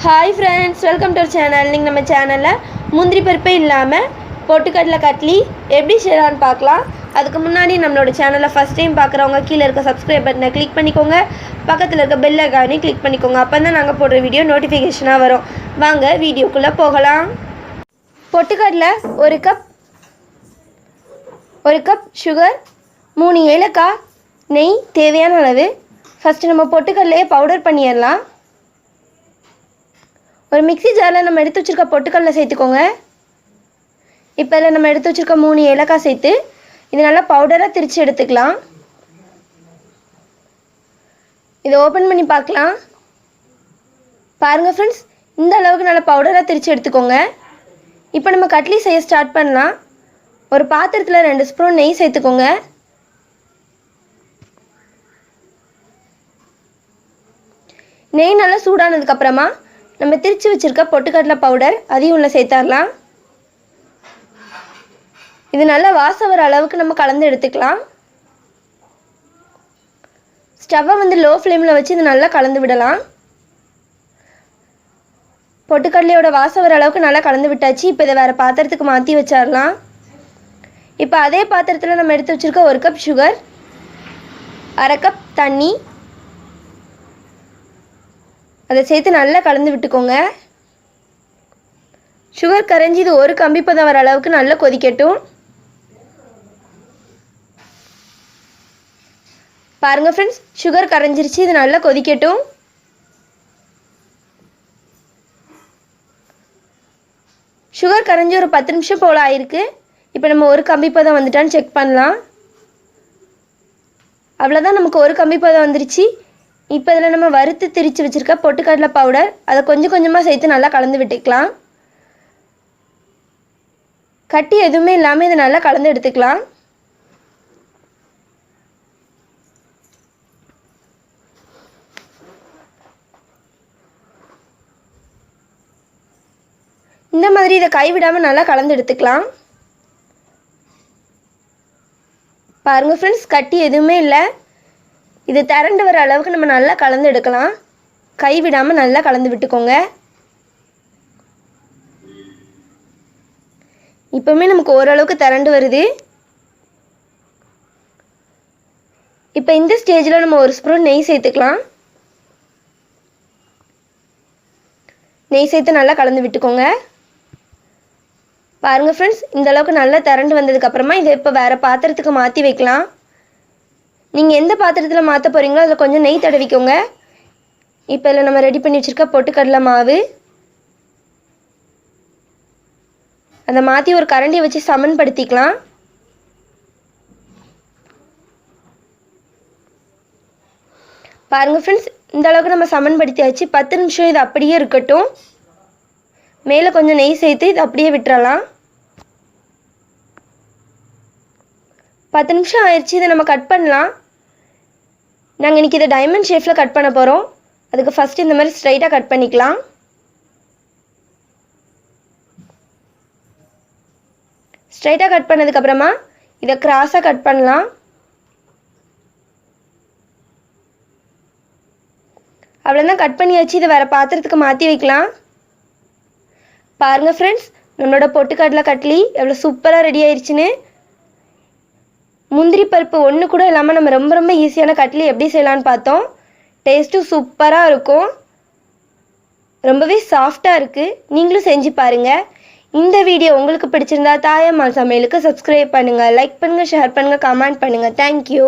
Hi friends, welcome to our channel. நீங்க நம்ம சேனல்ல முந்திரி பருப்பே இல்லாம பொட்டுக்கடலை கட்லி எப்படி செய்யலாம்னு பார்க்கலாம். அதுக்கு முன்னாடி நம்மளோட சேனலை ஃபர்ஸ்ட் டைம் பார்க்குறவங்க கீழே இருக்க சப்ஸ்கிரைப் பட்டனை கிளிக் பண்ணிக்கோங்க. பக்கத்தில் இருக்க பெல் ஐகானையும் கிளிக் பண்ணிக்கோங்க. அப்போ தான் நாங்கள் போடுற வீடியோ நோட்டிஃபிகேஷனாக வரும். வாங்க வீடியோக்குள்ளே போகலாம். பொட்டுக்கடலை ஒரு கப் சுகர், 3 ஏலக்காய், நெய் தேவையான அளவு. ஃபஸ்ட்டு நம்ம பொட்டுக்கடலையே பவுடர் பண்ணிடலாம். ஒரு மிக்ஸி ஜாரில் நம்ம எடுத்து வச்சுருக்க பொட்டுக்கடலை சேர்த்துக்கோங்க. இப்போ இதில் நம்ம எடுத்து வச்சுருக்க 3 ஏலக்காய் சேர்த்து இது நல்லா பவுடராக திரித்து எடுத்துக்கலாம். இதை ஓப்பன் பண்ணி பார்க்கலாம். பாருங்கள் ஃப்ரெண்ட்ஸ், இந்த அளவுக்கு நல்லா பவுடராக திரித்து எடுத்துக்கோங்க. இப்போ நம்ம கட்லி செய்ய ஸ்டார்ட் பண்ணலாம். ஒரு பாத்திரத்தில் 2 ஸ்பூன் நெய் சேர்த்துக்கோங்க. நெய் நல்லா சூடானதுக்கப்புறமா நம்ம திரித்து வச்சுருக்க பொட்டுக்கடலை பவுடர் அதையும் உள்ள சேர்த்தாரலாம். இது நல்லா வாசம் வர அளவுக்கு நம்ம கலந்து எடுத்துக்கலாம். ஸ்டவ்வை லோ ஃப்ளேமில் வச்சு இது நல்லா கலந்து விடலாம். பொட்டுக்கடலையோட வாசம் வர அளவுக்கு நல்லா கலந்து விட்டாச்சு. இப்போ இதை வேறு பாத்திரத்துக்கு மாற்றி வச்சிடலாம். இப்போ அதே பாத்திரத்தில் நம்ம எடுத்து வச்சுருக்க 1 கப் சுகர், 1/2 கப் தண்ணி அதை சேர்த்து நல்லா கலந்து விட்டுக்கோங்க. சுகர் கரைஞ்சி இது ஒரு கம்பிப்பதம் வர அளவுக்கு நல்லா கொதிக்கட்டும். பாருங்கள் ஃப்ரெண்ட்ஸ், சுகர் கரைஞ்சிருச்சு. இது நல்லா கொதிக்கட்டும். சுகர் கரைஞ்சி ஒரு 10 நிமிஷம் போல் ஆயிருக்கு. இப்போ நம்ம ஒரு கம்பிப்பதம் வந்துட்டான்னு செக் பண்ணலாம். அவ்வளோதான், நமக்கு ஒரு கம்பிப்பதம் வந்துருச்சு. இப்போ இதில் நம்ம வறுத்து திரித்து வச்சுருக்க பொட்டுக்கடலை பவுடர் அதை கொஞ்சம் கொஞ்சமாக சேர்த்து நல்லா கலந்து விட்டுக்கலாம். கட்டி எதுவுமே இல்லாமல் இதை நல்லா கலந்து எடுத்துக்கலாம். இந்த மாதிரி இதை கைவிடாமல் நல்லா கலந்து எடுத்துக்கலாம். பாருங்கள் ஃப்ரெண்ட்ஸ், கட்டி எதுவுமே இல்லை. இது திரண்டு வர அளவுக்கு நம்ம நல்லா கலந்து எடுக்கலாம். கைவிடாமல் நல்லா கலந்து விட்டுக்கோங்க. இப்போவுமே நமக்கு ஓரளவுக்கு திரண்டு வருது. இப்போ இந்த ஸ்டேஜில் நம்ம 1 ஸ்பூன் நெய் சேர்த்துக்கலாம். நெய் சேர்த்து நல்லா கலந்து விட்டுக்கோங்க. பாருங்கள் ஃப்ரெண்ட்ஸ், இந்த அளவுக்கு நல்லா திரண்டு வந்ததுக்கப்புறமா இதை இப்போ வேறு பாத்திரத்துக்கு மாற்றி வைக்கலாம். நீங்கள் எந்த பாத்திரத்தில் மாற்ற போகிறீங்களோ அதில் கொஞ்சம் நெய் தடவிக்கோங்க. இப்போ இதில் நம்ம ரெடி பண்ணி வச்சுருக்க பொட்டுக்கடலை மாவு அதை மாற்றி ஒரு கரண்டியை வச்சு சமன்படுத்திக்கலாம். பாருங்கள் ஃப்ரெண்ட்ஸ், இந்த அளவுக்கு நம்ம சமன்படுத்தியாச்சு. 10 நிமிஷம் இது அப்படியே இருக்கட்டும். மேலே கொஞ்சம் நெய் சேர்த்து இது அப்படியே விட்டுறலாம். 10 நிமிஷம் ஆயிடுச்சு. இதை நம்ம கட் பண்ணலாம். நாங்கள் இன்றைக்கி இதை டைமண்ட் ஷேப்பில் கட் பண்ண போகிறோம். அதுக்கு ஃபஸ்ட்டு இந்த மாதிரி ஸ்ட்ரைட்டாக கட் பண்ணிக்கலாம். ஸ்ட்ரைட்டாக கட் பண்ணதுக்கப்புறமா இதை கிராஸாக கட் பண்ணலாம். அவ்வளோதான், கட் பண்ணியாச்சு. இதை வேறு பாத்திரத்துக்கு மாற்றி வைக்கலாம். பாருங்கள் ஃப்ரெண்ட்ஸ், நம்மளோட பொட்டுக்கடலை கட்லி எவ்வளோ சூப்பராக ரெடி ஆயிடுச்சுன்னு. முந்திரி பருப்பு ஒன்று கூட இல்லாமல் நம்ம ரொம்ப ஈஸியான கட்லி எப்படி செய்யலான்னு பார்த்தோம். டேஸ்ட்டும் சூப்பராக இருக்கும். ரொம்பவே சாஃப்டாக இருக்குது. நீங்களும் செஞ்சு பாருங்கள். இந்த வீடியோ உங்களுக்கு பிடிச்சிருந்தா தாயம்மாள் சமையலுக்கு சப்ஸ்கிரைப் பண்ணுங்கள், லைக் பண்ணுங்கள், ஷேர் பண்ணுங்கள், கமெண்ட் பண்ணுங்கள். தேங்க்யூ.